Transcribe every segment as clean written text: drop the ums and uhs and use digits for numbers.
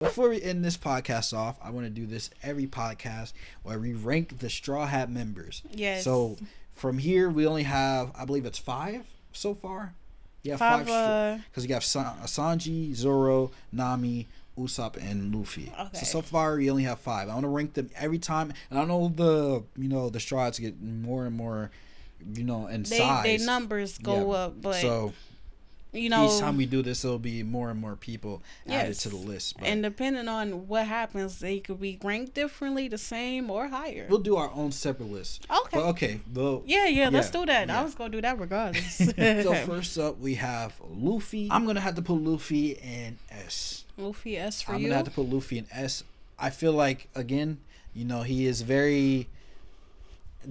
Before we end this podcast off, I want to do this every podcast where we rank the Straw Hat members. Yes. So from here, we only have, I believe it's 5 so far. Yeah, five. Because you have Sanji, Zoro, Nami, Usopp, and Luffy. Okay. So far, we only have 5. I want to rank them every time, and I know the Straw Hats get more and more, in size. Their numbers go up, but so. Each time we do this, there'll be more and more people added to the list. But and depending on what happens, they could be ranked differently, the same, or higher. We'll do our own separate list. Okay. Let's do that. Yeah. I was going to do that regardless. So first up, we have Luffy. I'm going to have to put Luffy in S. Luffy S for you? I'm going to have to put Luffy in S. I feel like, again, he is very...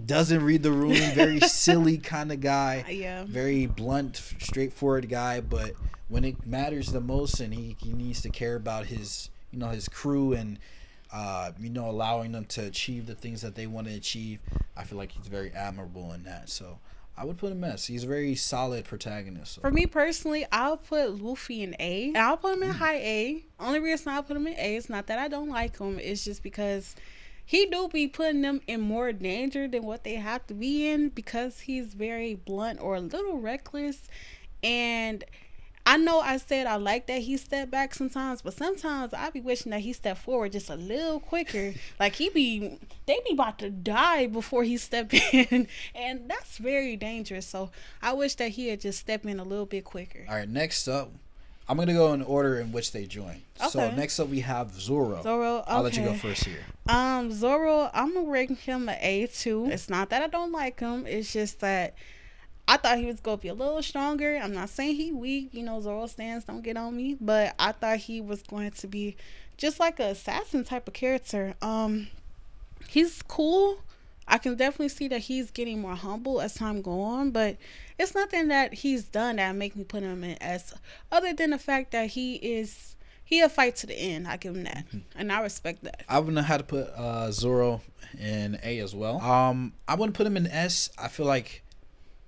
doesn't read the room, very silly kind of guy. Yeah. Very blunt, straightforward guy, but when it matters the most and he needs to care about his crew and allowing them to achieve the things that they want to achieve, I feel like he's very admirable in that. So I would put him in S. He's a very solid protagonist. So. For me personally, I'll put Luffy in A. I'll put him in high A. Only reason I'll put him in A is not that I don't like him, it's just because he do be putting them in more danger than what they have to be in because he's very blunt or a little reckless. And I know I said I like that he stepped back sometimes, but sometimes I be wishing that he stepped forward just a little quicker. Like they be about to die before he step in, and that's very dangerous. So I wish that he had just stepped in a little bit quicker. All right, next up. I'm going to go in order in which they join. Okay. So next up we have Zoro. Okay. I'll let you go first here. Zoro, I'm going to rank him an A too. It's not that I don't like him. It's just that I thought he was going to be a little stronger. I'm not saying he weak. Zoro stands, don't get on me. But I thought he was going to be just like an assassin type of character. He's cool. I can definitely see that he's getting more humble as time go on, but it's nothing that he's done that make me put him in S, other than the fact that he a fight to the end. I give him that, and I respect that. I wouldn't know how to put Zoro in A as well. I wouldn't put him in S. I feel like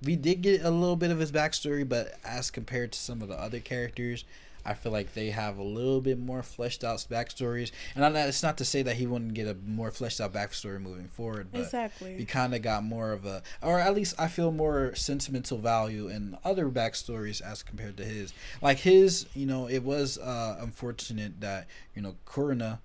we did get a little bit of his backstory, but as compared to some of the other characters, I feel like they have a little bit more fleshed out backstories. And it's not to say that he wouldn't get a more fleshed out backstory moving forward, but exactly. We kind of got more of a, or at least I feel more sentimental value in other backstories as compared to his. Like his, it was unfortunate that, Kurina,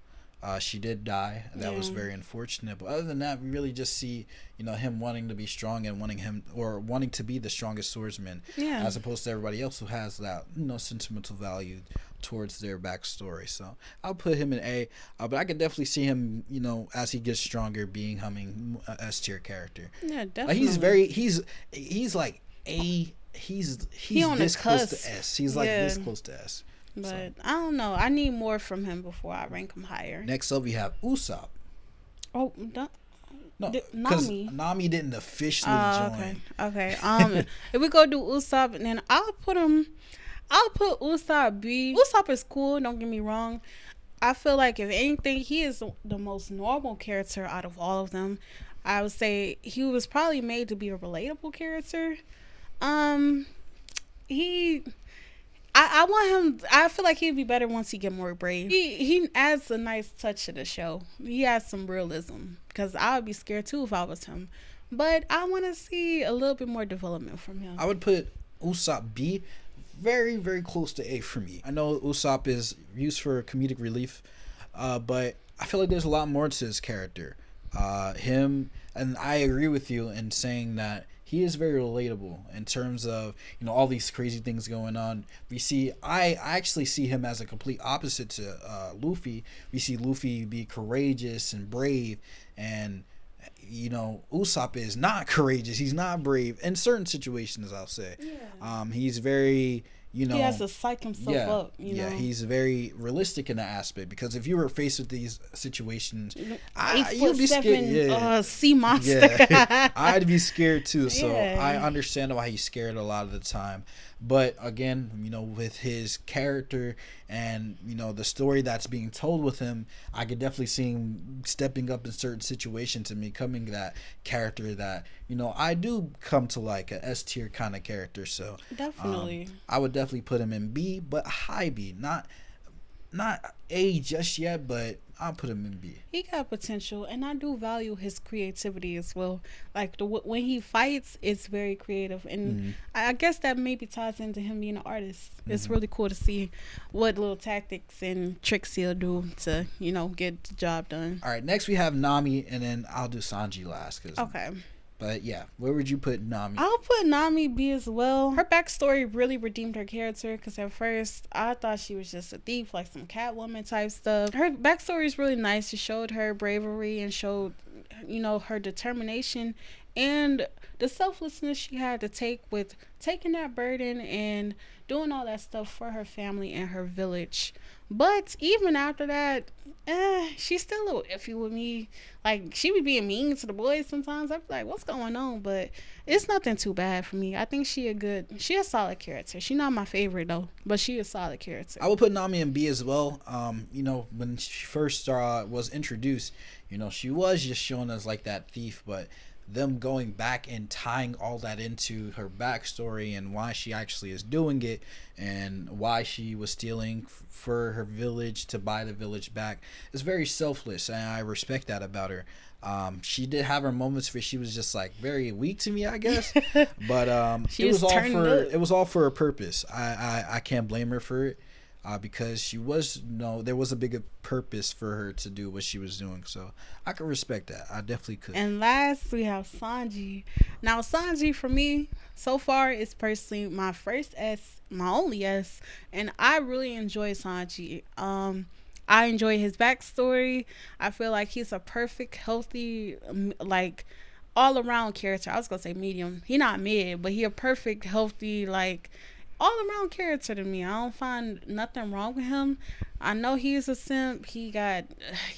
she did die. That was very unfortunate. But other than that, we really just see, him wanting to be strong and wanting to be the strongest swordsman, as opposed to everybody else who has that, sentimental value towards their backstory. So I'll put him in A. But I could definitely see him, as he gets stronger, being S tier character. Yeah, definitely. Like he's like A. He's on this the close cusp. to S. He's like this close to S. But so. I don't know. I need more from him before I rank him higher. Next up, we have Usopp. Oh, no, because Nami didn't officially join. Okay. If we go do Usopp, and then I'll put Usopp B. Usopp is cool. Don't get me wrong. I feel like if anything, he is the most normal character out of all of them. I would say he was probably made to be a relatable character. I want him. I feel like he'd be better once he get more brave. He adds a nice touch to the show. He has some realism because I would be scared too if I was him. But I want to see a little bit more development from him. I would put Usopp B, very very close to A for me. I know Usopp is used for comedic relief, but I feel like there's a lot more to his character. Him, and I agree with you in saying that he is very relatable in terms of, all these crazy things going on. I actually see him as a complete opposite to Luffy. We see Luffy be courageous and brave, and Usopp is not courageous. He's not brave in certain situations, I'll say. Yeah. He's very, he has to psych himself up. Yeah, he's very realistic in that aspect, because if you were faced with these situations, you'd be scared. Sea monster. Yeah. I'd be scared too. So I understand why he's scared a lot of the time. But again, with his character and the story that's being told with him, I could definitely see him stepping up in certain situations and becoming that character that I do come to like a S tier kind of character. So definitely, I would definitely put him in B, but high B, not not A just yet, but I'll put him in B. He got potential, and I do value his creativity as well. Like when he fights, it's very creative, and I guess that maybe ties into him being an artist. It's really cool to see what little tactics and tricks he'll do to, get the job done. All right, next we have Nami, and then I'll do Sanji last. Okay. But yeah, where would you put Nami? I'll put Nami B as well. Her backstory really redeemed her character, because at first I thought she was just a thief, like some Catwoman type stuff. Her backstory is really nice. It showed her bravery and showed, her determination and the selflessness she had to take with taking that burden and doing all that stuff for her family and her village. But even after that, she's still a little iffy with me. Like, she be being mean to the boys sometimes. I be like, what's going on? But it's nothing too bad for me. I think she a solid character. She not my favorite though, but she a solid character. I would put Nami in B as well. When she first was introduced, she was just showing us like that thief, but them going back and tying all that into her backstory and why she actually is doing it and why she was stealing for her village to buy the village back is very selfless, and I respect that about her. She did have her moments where she was just like very weak to me, I guess, but it was all for a purpose. I can't blame her for it. Because there was a bigger purpose for her to do what she was doing. So I could respect that. I definitely could. And last, we have Sanji. Now, Sanji, for me, so far, is personally my first S, my only S. And I really enjoy Sanji. I enjoy his backstory. I feel like he's a perfect, healthy, like, all-around character. I was going to say medium. He not mid, but he a perfect, healthy, like, all-around character to me. I don't find nothing wrong with him. I know he's a simp. He got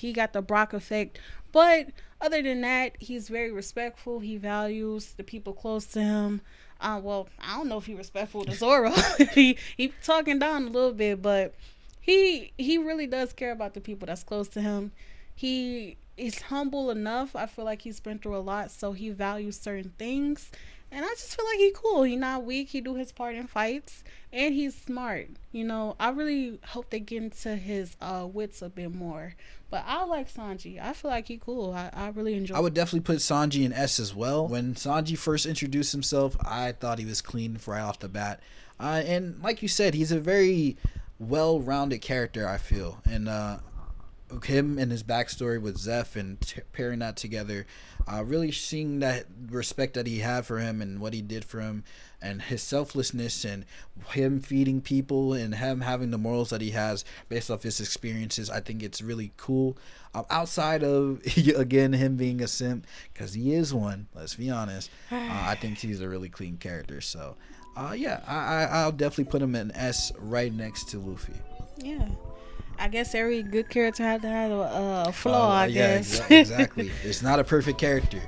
the Brock effect, but other than that, he's very respectful. He values the people close to him. Well, I don't know if he's respectful to Zoro. he talking down a little bit, but he really does care about the people that's close to him. He is humble enough. I feel like he's been through a lot, so he values certain things. And I just feel like he cool. He not weak. He do his part in fights. And he's smart. I really hope they get into his wits a bit more. But I like Sanji. I feel like he cool. I really enjoy I would definitely put Sanji in S as well. When Sanji first introduced himself, I thought he was clean right off the bat. And like you said, he's a very well-rounded character, I feel. And him and his backstory with Zeph and pairing that together, really seeing that respect that he had for him and what he did for him and his selflessness and him feeding people and him having the morals that he has based off his experiences, I think it's really cool. Outside of, again, him being a simp, because he is one, let's be honest, I think he's a really clean character. So, I'll definitely put him in S right next to Luffy. Yeah. I guess every good character had to have a flaw, I guess. Exactly. It's not a perfect character.